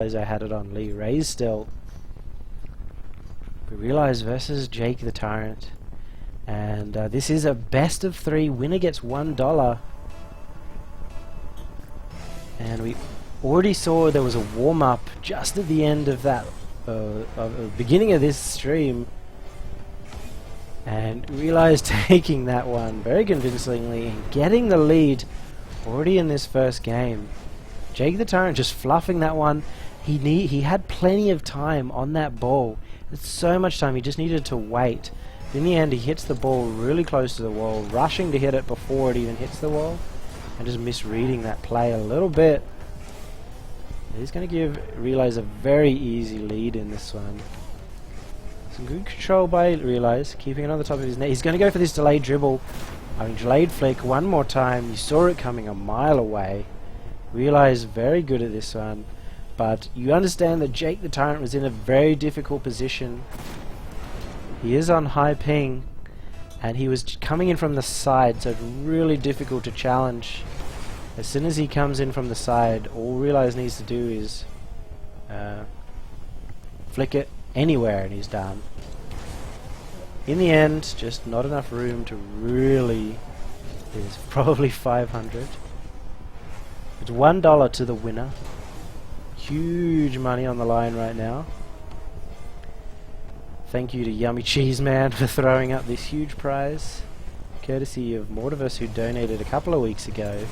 I had it on ReaLize still. But ReaLize versus Jake the Tyrant. And this is a best of 3. Winner gets $1. And we already saw there was a warm-up just at the end of that, beginning of this stream. And ReaLize taking that one very convincingly and getting the lead already in this first game. Jake the Tyrant just fluffing that one. He had plenty of time on that ball. It's so much time, he just needed to wait. In the end, he hits the ball really close to the wall, rushing to hit it before it even hits the wall, and just misreading that play a little bit. He's going to give ReaLize a very easy lead in this one. Some good control by ReaLize, keeping it on the top of his net. He's going to go for this delayed dribble. I mean, delayed flick one more time. You saw it coming a mile away. ReaLize very good at this one. But you understand that Jake the Tyrant was in a very difficult position. He is on high ping, and he was coming in from the side, so it's really difficult to challenge. As soon as he comes in from the side, all ReaLize needs to do is flick it anywhere and he's done. In the end, just not enough room to really... It's probably 500. It's $1 to the winner. Huge money on the line right now. Thank you to Yummy Cheese Man for throwing up this huge prize, courtesy of Mortivis, who donated a couple of weeks ago.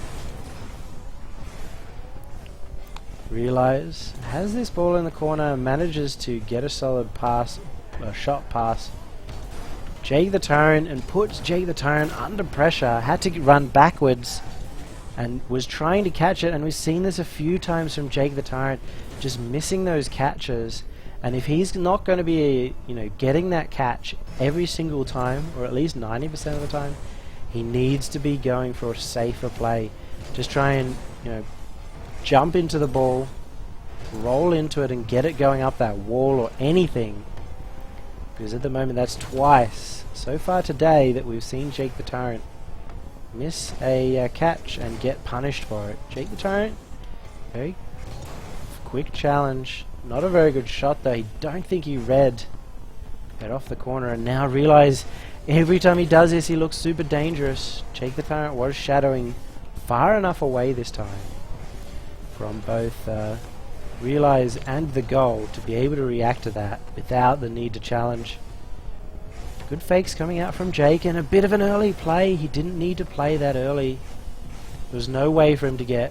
ReaLize has this ball in the corner, manages to get a solid pass, a shot pass Jake the Tyrant, and puts Jake the Tyrant under pressure. Had to run backwards and was trying to catch it, and we've seen this a few times from Jake the Tyrant, just missing those catches. And if he's not going to be, getting that catch every single time, or at least 90% of the time, he needs to be going for a safer play. Just try and, jump into the ball, roll into it, and get it going up that wall or anything. Because at the moment, that's twice so far today that we've seen Jake the Tyrant miss a catch and get punished for it. Jake the Tyrant, very quick challenge. Not a very good shot though. I don't think he read it off the corner, and now ReaLize every time he does this he looks super dangerous. Jake the Tyrant was shadowing far enough away this time from both ReaLize and the goal to be able to react to that without the need to challenge. Good fakes coming out from Jake, and a bit of an early play. He didn't need to play that early. There was no way for him to get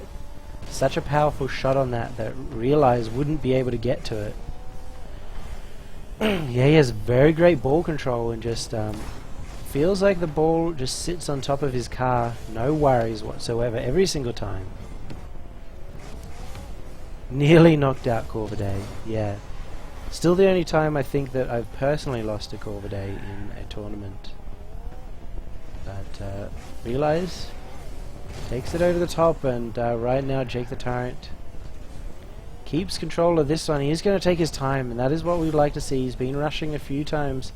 such a powerful shot on that ReaLize wouldn't be able to get to it. Yeah, he has very great ball control, and just feels like the ball just sits on top of his car, no worries whatsoever every single time. Nearly knocked out Corvidae, yeah. Still the only time I think that I've personally lost to Corvidae in a tournament. But ReaLize takes it over the top, and right now Jake the Tyrant keeps control of this one. He is going to take his time, and that is what we'd like to see. He's been rushing a few times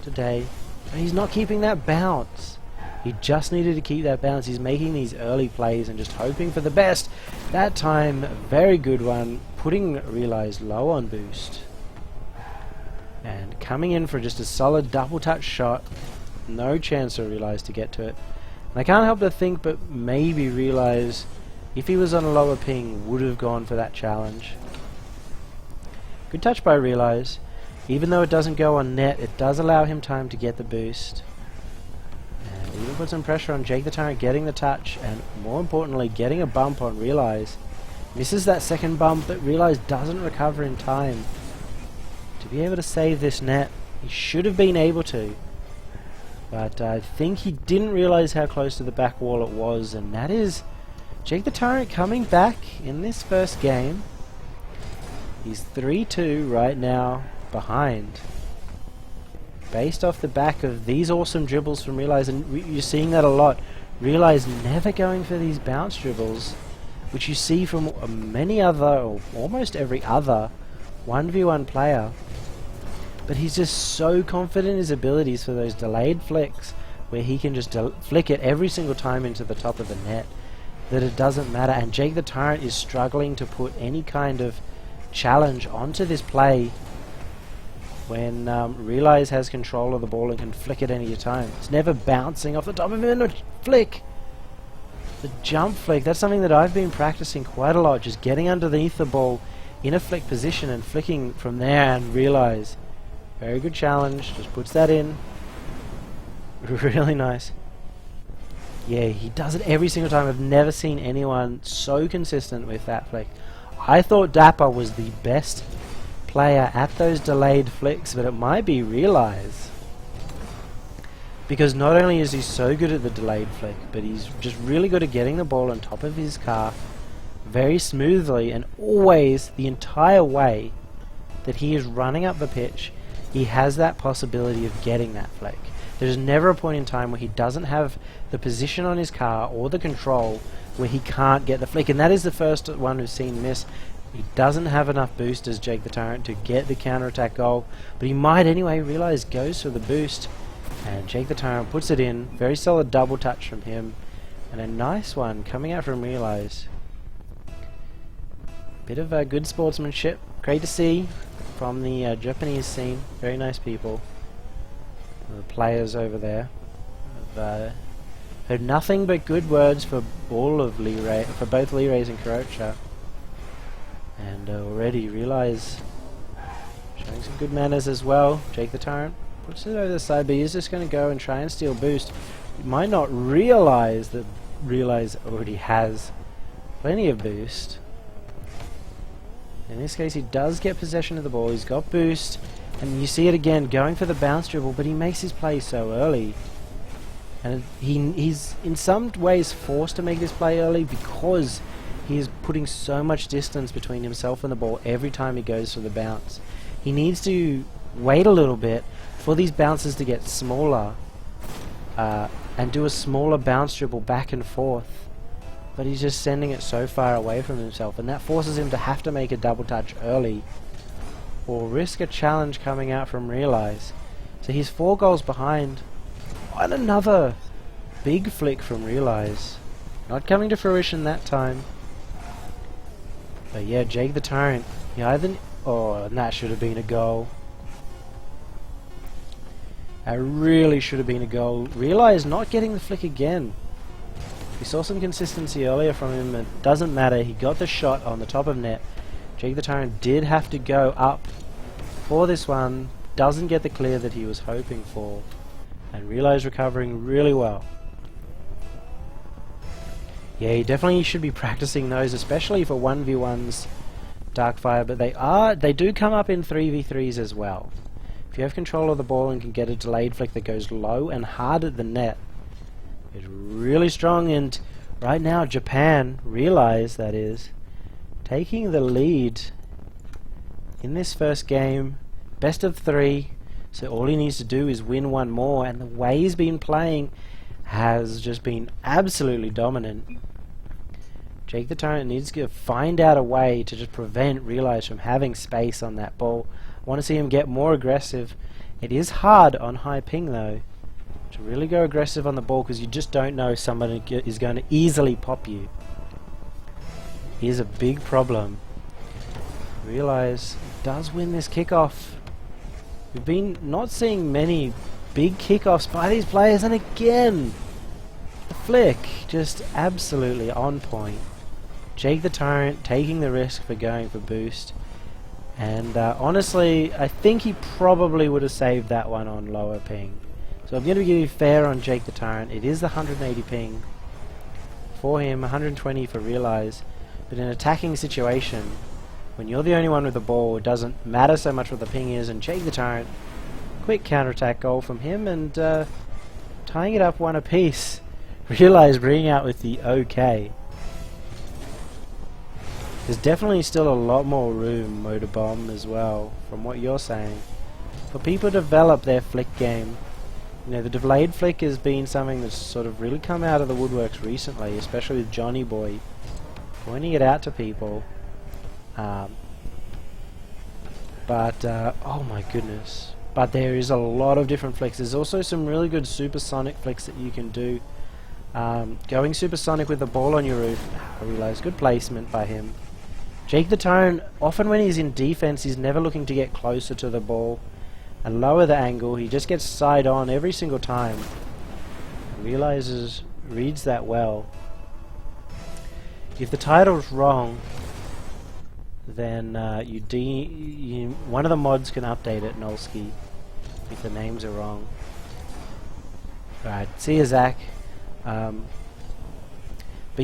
today, but he's not keeping that bounce. He just needed to keep that bounce. He's making these early plays and just hoping for the best. That time, a very good one, putting ReaLize low on boost. And coming in for just a solid double touch shot. No chance for ReaLize to get to it. And I can't help but think, but maybe ReaLize, if he was on a lower ping, would have gone for that challenge. Good touch by ReaLize. Even though it doesn't go on net, it does allow him time to get the boost. And even put some pressure on Jake the Tyrant getting the touch, and more importantly, getting a bump on ReaLize. Misses that second bump, but ReaLize doesn't recover in time to be able to save this net. He should have been able to. But I think he didn't realize how close to the back wall it was, and that is Jake the Tyrant coming back in this first game. He's 3-2 right now behind, based off the back of these awesome dribbles from ReaLize, and you're seeing that a lot. ReaLize never going for these bounce dribbles, which you see from many other, or almost every other 1v1 player. But he's just so confident in his abilities for those delayed flicks, where he can just flick it every single time into the top of the net, that it doesn't matter. And Jake the Tyrant is struggling to put any kind of challenge onto this play when ReaLize has control of the ball and can flick it any time. It's never bouncing off the top of him in a flick. The jump flick, that's something that I've been practicing quite a lot, just getting underneath the ball in a flick position and flicking from there, and ReaLize. Very good challenge, just puts that in. Really nice. Yeah, he does it every single time. I've never seen anyone so consistent with that flick. I thought Dapper was the best player at those delayed flicks, but it might be ReaLize. Because not only is he so good at the delayed flick, but he's just really good at getting the ball on top of his car very smoothly, and always, the entire way that he is running up the pitch, he has that possibility of getting that flick. There's never a point in time where he doesn't have the position on his car or the control where he can't get the flick, and that is the first one we've seen miss. He doesn't have enough boost as Jake the Tyrant to get the counter-attack goal, but he might anyway. ReaLize goes for the boost, and Jake the Tyrant puts it in. Very solid double touch from him, and a nice one coming out from ReaLize. Bit of good sportsmanship, great to see from the Japanese scene. Very nice people. The players over there. I've heard nothing but good words for all of for both ReaLize and Kurocha. And already ReaLize showing some good manners as well. Jake the Tyrant puts it over the side, but he's just going to go and try and steal boost. You might not realize that ReaLize already has plenty of boost. In this case, he does get possession of the ball. He's got boost, and you see it again, going for the bounce dribble, but he makes his play so early. And he's in some ways forced to make this play early because he is putting so much distance between himself and the ball every time he goes for the bounce. He needs to wait a little bit for these bounces to get smaller and do a smaller bounce dribble back and forth. But he's just sending it so far away from himself, and that forces him to have to make a double touch early or risk a challenge coming out from ReaLize. So he's 4 goals behind. And another big flick from ReaLize. Not coming to fruition that time. But yeah, Jake the Tyrant, he either... Oh, and that should have been a goal. That really should have been a goal. ReaLize not getting the flick again. We saw some consistency earlier from him. It doesn't matter. He got the shot on the top of net. Jake the Tyrant did have to go up for this one. Doesn't get the clear that he was hoping for. And ReaLize recovering really well. Yeah, he definitely should be practicing those, especially for 1v1s Darkfire, but they do come up in 3v3s as well. If you have control of the ball and can get a delayed flick that goes low and hard at the net, it's really strong. And right now Japan, ReaLize that is, taking the lead in this first game, best of 3. So all he needs to do is win one more, and the way he's been playing has just been absolutely dominant. Jake the Tyrant needs to find out a way to just prevent ReaLize from having space on that ball. I want to see him get more aggressive. It is hard on high ping though to really go aggressive on the ball, because you just don't know if somebody is going to easily pop you. Here's a big problem. ReaLize does win this kickoff. We've been not seeing many big kickoffs by these players, and again, the flick just absolutely on point. Jake the Tyrant taking the risk for going for boost, and honestly, I think he probably would have saved that one on lower ping. So I'm going to give you fair on Jake the Tyrant. It is the 180 ping for him, 120 for ReaLize, but in an attacking situation, when you're the only one with the ball, it doesn't matter so much what the ping is. And Jake the Tyrant, quick counter-attack goal from him, and tying it up 1 apiece. ReaLize bringing out with the OK. There's definitely still a lot more room, Motor Bomb, as well, from what you're saying, for people to develop their flick game. You know, the delayed flick has been something that's sort of really come out of the woodworks recently, especially with Johnny Boy pointing it out to people. Oh my goodness. But there is a lot of different flicks. There's also some really good supersonic flicks that you can do. Going supersonic with the ball on your roof. I realize good placement by him. Jake the Tyrant, often when he's in defense, he's never looking to get closer to the ball and lower the angle. He just gets side on every single time. Reads that well. If the title's wrong, then one of the mods can update it, Nolski, if the names are wrong. Right, see ya, Zach. But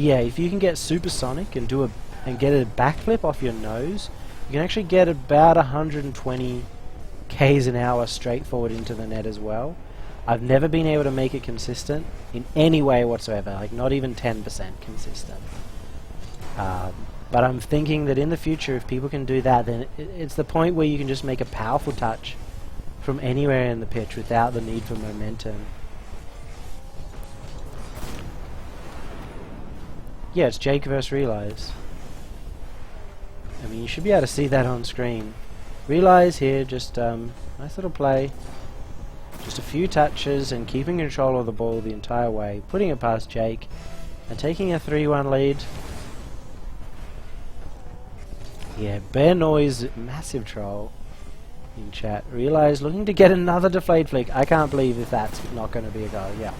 yeah, if you can get supersonic and get a backflip off your nose, you can actually get about 120 k's an hour straight forward into the net as well. I've never been able to make it consistent in any way whatsoever, like not even 10% consistent. But I'm thinking that in the future, if people can do that, then it's the point where you can just make a powerful touch from anywhere in the pitch without the need for momentum. Yeah, it's Jake versus ReaLize. I mean, you should be able to see that on screen. ReaLize here, just nice little play. Just a few touches and keeping control of the ball the entire way, putting it past Jake and taking a 3-1 lead. Yeah, Bear Noise, massive troll in chat. ReaLize looking to get another deflate flick. I can't believe if that's not going to be a goal. Yeah.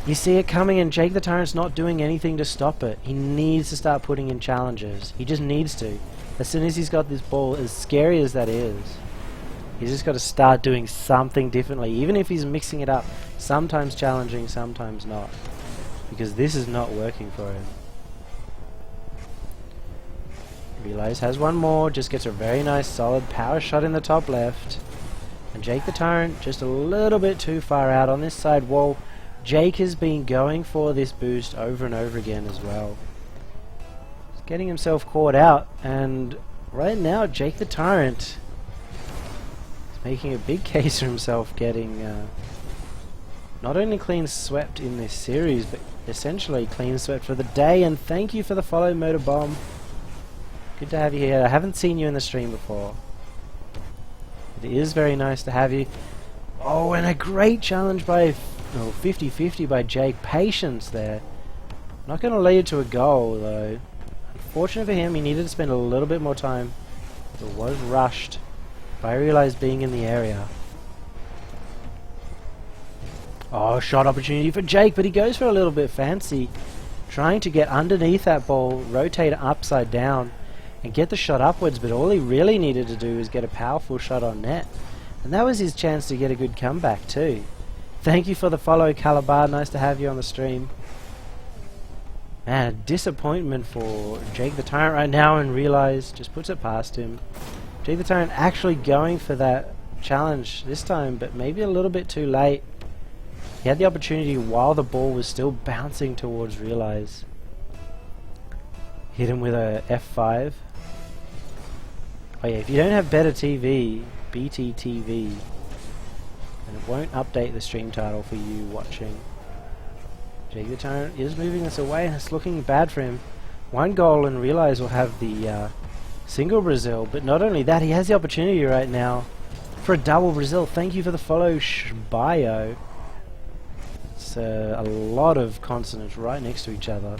You see it coming and Jake the Tyrant's not doing anything to stop it. He needs to start putting in challenges. He just needs to. As soon as he's got this ball, as scary as that is, he's just got to start doing something differently. Even if he's mixing it up, sometimes challenging, sometimes not. Because this is not working for him. ReaLize has one more, just gets a very nice solid power shot in the top left. And Jake the Tyrant just a little bit too far out on this side wall. Jake has been going for this boost over and over again as well. He's getting himself caught out, and right now Jake the Tyrant is making a big case for himself getting not only clean swept in this series, but essentially clean swept for the day. And thank you for the follow, Motor Bomb. Good to have you here. I haven't seen you in the stream before. It is very nice to have you. Oh, and a great challenge by 50-50 by Jake. Patience there. Not going to lead to a goal though. Unfortunate for him, he needed to spend a little bit more time. It was rushed by ReaLize being in the area. Oh, shot opportunity for Jake, but he goes for a little bit fancy. Trying to get underneath that ball, rotate it upside down, and get the shot upwards, but all he really needed to do was get a powerful shot on net. And that was his chance to get a good comeback too. Thank you for the follow, Calabar. Nice to have you on the stream. Man, a disappointment for Jake the Tyrant right now, and ReaLize just puts it past him. Jake the Tyrant actually going for that challenge this time, but maybe a little bit too late. He had the opportunity while the ball was still bouncing towards ReaLize. Hit him with a F5. Oh yeah, if you don't have better TV, BTTV, and it won't update the stream title for you watching. Jake the Tyrant is moving this away, and it's looking bad for him. One goal and ReaLize will have the single Brazil, but not only that, he has the opportunity right now for a double Brazil. Thank you for the follow, Shbayo. It's a lot of consonants right next to each other.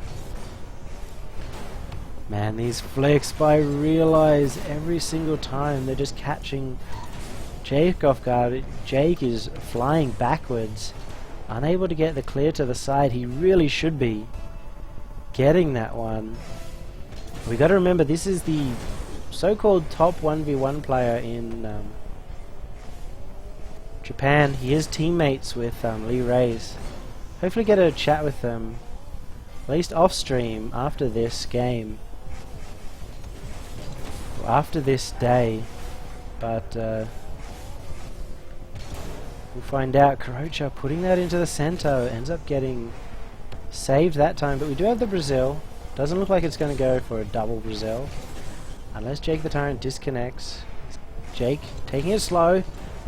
Man, these flicks by ReaLize every single time, they're just catching Jake off guard. Jake is flying backwards, unable to get the clear to the side. He really should be getting that one. We got to remember, this is the so-called top 1v1 player in Japan. He is teammates with ReaLize. Hopefully get a chat with them, at least off stream, after this game. After this day, but we'll find out. Karocha putting that into the center, ends up getting saved that time, but we do have the Brazil. Doesn't look like it's going to go for a double Brazil, unless Jake the Tyrant disconnects. Jake taking it slow,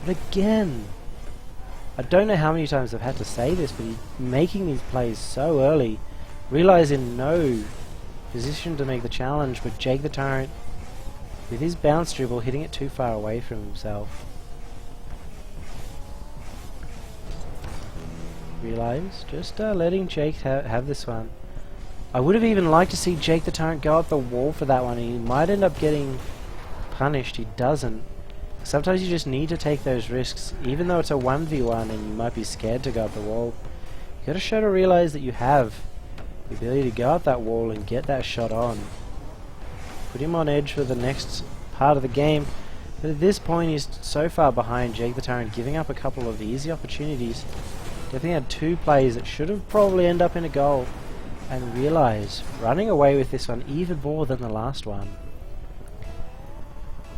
but again, I don't know how many times I've had to say this, but he's making these plays so early. ReaLize in no position to make the challenge, but Jake the Tyrant, with his bounce dribble, hitting it too far away from himself. ReaLize just letting Jake have this one. I would have even liked to see Jake the Tyrant go up the wall for that one. He might end up getting punished. He doesn't. Sometimes you just need to take those risks, even though it's a 1v1 and you might be scared to go up the wall. You gotta show to ReaLize that you have the ability to go up that wall and get that shot on. Put him on edge for the next part of the game. But at this point he's so far behind Jake the Tyrant, giving up a couple of easy opportunities. Definitely had two plays that should have probably ended up in a goal. And ReaLize running away with this one even more than the last one.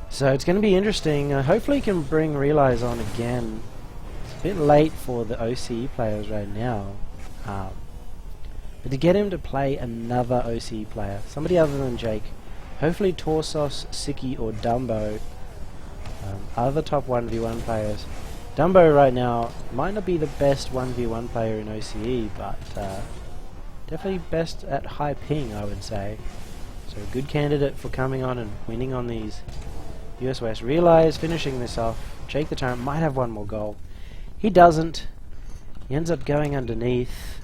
So it's going to be interesting. Hopefully he can bring ReaLize on again. It's a bit late for the OCE players right now. But to get him to play another OCE player, somebody other than Jake, hopefully Torsos, Siki or Dumbo, are the top 1v1 players. Dumbo right now might not be the best 1v1 player in OCE, but definitely best at high ping, I would say. So a good candidate for coming on and winning on these US West. ReaLize finishing this off. Jake the Tyrant might have one more goal. He doesn't. He ends up going underneath.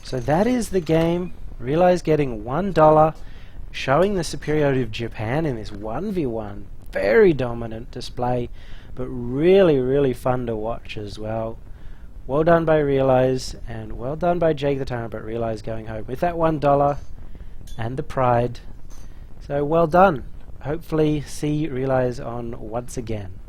So that is the game. ReaLize getting $1, showing the superiority of Japan in this 1v1. Very dominant display, but really fun to watch as well. Well done by ReaLize, and well done by Jake the Tyrant, but ReaLize going home with that $1 and the pride. So well done. Hopefully see ReaLize on once again.